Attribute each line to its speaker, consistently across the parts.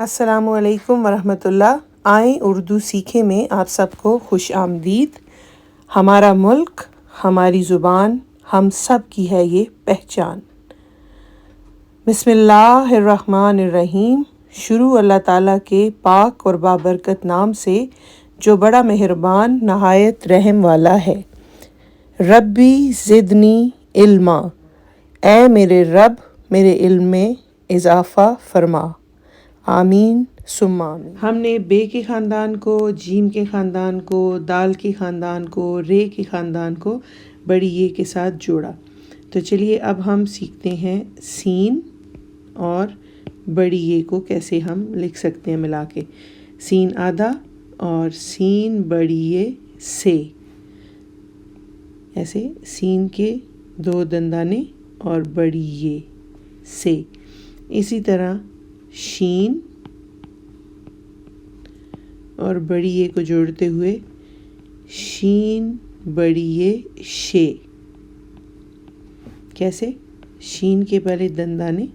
Speaker 1: अस्सलाम वालेकुम वरहमतुल्लाह। आएँ उर्दू सीखे में आप सबको खुश आमदीद। हमारा मुल्क, हमारी ज़ुबान, हम सब की है ये पहचान। बिस्मिल्लाहिर्रहमानिर्रहीम। शुरू अल्लाह ताला के पाक और बाबरकत नाम से जो बड़ा मेहरबान नहायत रहम वाला है। रब्बी ज़िदनी इल्मा, ए मेरे रब मेरे इल्म में इजाफ़ा फरमा। आमीन सुम्मा आमीन। हमने बे के ख़ानदान को, जीम के ख़ानदान को, दाल के ख़ानदान को, रे के ख़ानदान को बड़ी ये के साथ जोड़ा। तो चलिए अब हम सीखते हैं सीन और बड़ी ये को कैसे हम लिख सकते हैं मिला के। सीन आधा और सीन बड़ी ये से, ऐसे सीन के दो दंदाने और बड़ी ये से। इसी तरह शीन और बड़ी ये को जोड़ते हुए शीन बड़ी ये शे। कैसे? शीन के पहले दंदाने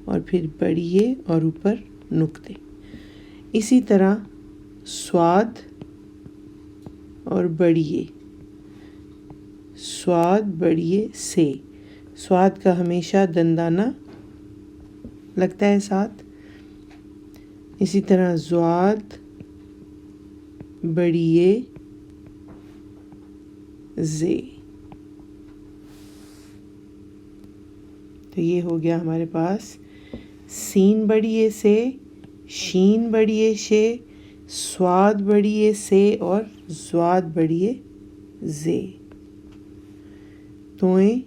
Speaker 1: और फिर बड़ी ये और ऊपर नुक्ते। इसी तरह स्वाद और बड़ी ये, स्वाद बड़ी ये से। स्वाद का हमेशा दंदाना लगता है साथ। इसी तरह ज़्वाद बड़ी ये ज़े। तो ये हो गया हमारे पास सीन बड़ी ये से, शीन बड़ी ये शे, स्वाद बड़ी ये से और ज़्वाद बड़ी ये ज़े। तोएं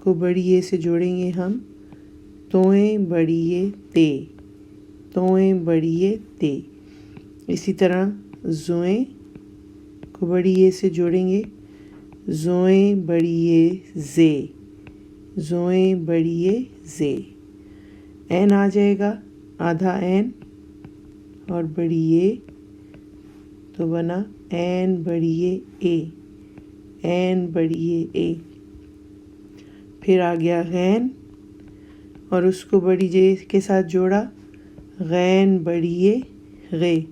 Speaker 1: को बड़ी ये से जोड़ेंगे हम, तोएं बड़ी ये ते, तोएं बड़ी ये ते। इसी तरह ज़ोएं को बड़ी ये से जोड़ेंगे, ज़ोएं बड़ी ये ज़े, ज़ोएं बड़ी ये ज़े। ऐन आ जाएगा, आधा ऐन और बड़ी ये, तो बना ऐन बड़ी ये ए, ऐन बड़ी ये ए। फिर आ गया गैन और उसको बड़ी जे के साथ जोड़ा, गैन बड़ी ये गे,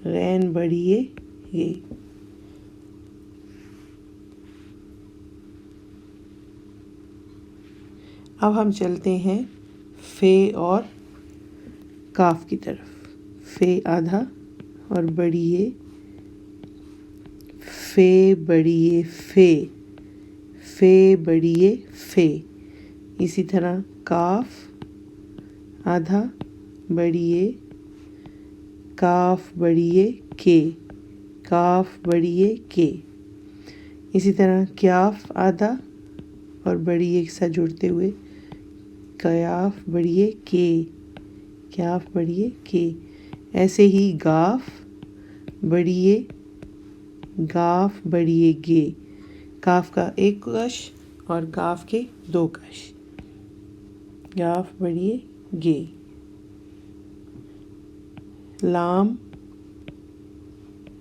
Speaker 1: गैन बड़ी ये गे। अब हम चलते हैं फे और काफ की तरफ। फे आधा और बड़ी ये, फे बड़ी ये फे, फे बड़ी ये फे। इसी तरह काफ आधा बड़ी ये, काफ बड़ी ये के, काफ बड़ी ये के। इसी तरह क्याफ आधा और बड़ी ये के साथ जुड़ते हुए कयाफ बड़ी ये के, क्याफ बड़ी ये के। ऐसे ही गाफ बड़ी ये, गाफ बड़ी ये गे। काफ का एक कश और गाफ के दो कश, गाफ बड़ी ये गे। लाम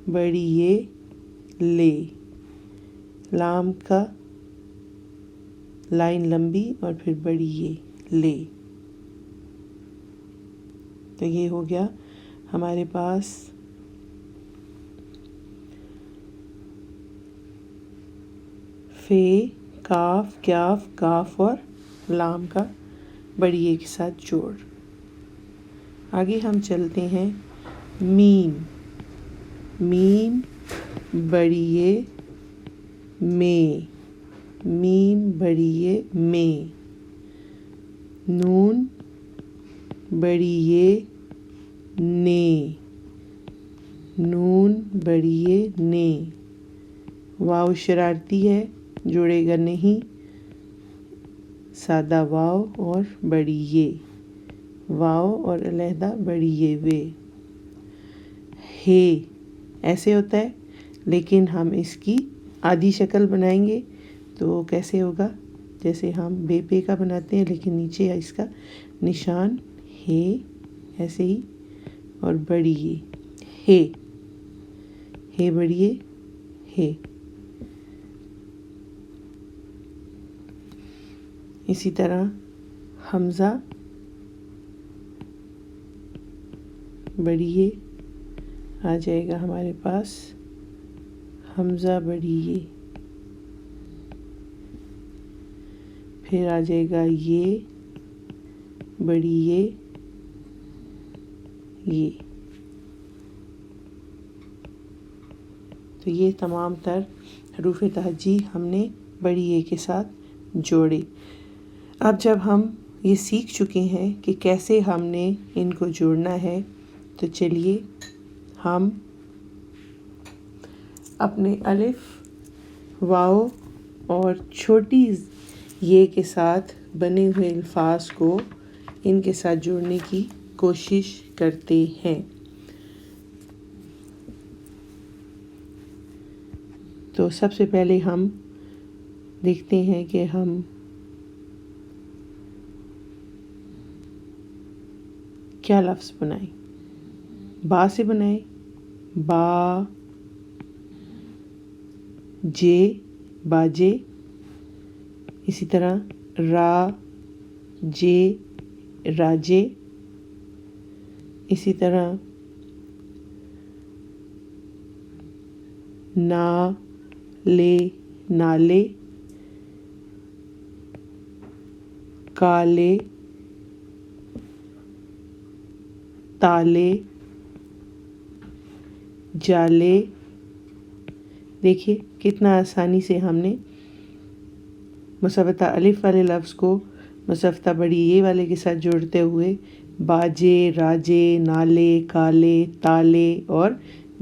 Speaker 1: बड़ी ये ले, लाम का लाइन लंबी और फिर बड़ी ये ले। तो ये हो गया हमारे पास फे, काफ, क्याफ, काफ और लाम का बड़ी ये के साथ जोड़। आगे हम चलते हैं मीम। मीम बड़ी ये में, मीम बड़ी ये में। नून बड़ी ये ने, नून बड़ी ये ने। वाव शरारती है, जोड़ेगा नहीं, सादा वाव और बड़ी ये, वाव और अलहदा बड़ी ये वे। हे ऐसे होता है, लेकिन हम इसकी आधी शक्ल बनाएंगे तो कैसे होगा, जैसे हम बे पे का बनाते हैं लेकिन नीचे इसका निशान हे, ऐसे ही। और बड़ी ये हे, हे बड़ी ये हे। इसी तरह हमज़ा بڑی آ جائے گا ہمارے پاس حمزہ بڑی پھر آ جائے گا یہ بڑی یہ تو یہ تمام تر حروف تہجی ہم نے بڑی اے کے ساتھ جوڑے۔ اب جب ہم یہ سیکھ چکے ہیں کہ کیسے ہم نے ان کو جوڑنا ہے تو چلیے ہم اپنے الف واو اور چھوٹی یہ کے ساتھ بنے ہوئے الفاظ کو ان کے ساتھ جوڑنے کی کوشش کرتے ہیں۔ تو سب سے پہلے ہم دیکھتے ہیں کہ ہم کیا لفظ بنائیں۔ با سے بنائیں، با جے باجے، اسی طرح را جے راجے، اسی طرح نا لے نالے، کالے تالے، جالے۔ دیکھیے کتنا آسانی سے ہم نے مثبتہ الف والے لفظ کو مثبتہ بڑی اے والے کے ساتھ جوڑتے ہوئے باجے، راجے، نالے، کالے، تالے اور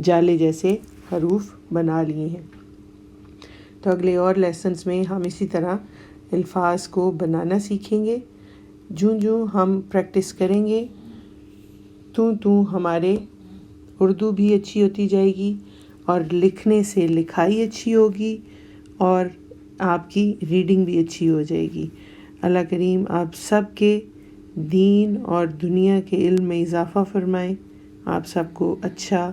Speaker 1: جالے جیسے حروف بنا لیے ہیں۔ تو اگلے اور لیسنز میں ہم اسی طرح الفاظ کو بنانا سیکھیں گے۔ جوں ہم پریکٹس کریں گے تو ہمارے اردو بھی اچھی ہوتی جائے گی اور لکھنے سے لکھائی اچھی ہوگی اور آپ کی ریڈنگ بھی اچھی ہو جائے گی۔ اللہ کریم آپ سب کے دین اور دنیا کے علم میں اضافہ فرمائیں، آپ سب کو اچھا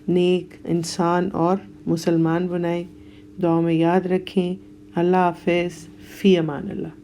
Speaker 1: نیک انسان اور مسلمان بنائیں۔ دعاؤں میں یاد رکھیں۔ اللہ حافظ، فی امان اللہ۔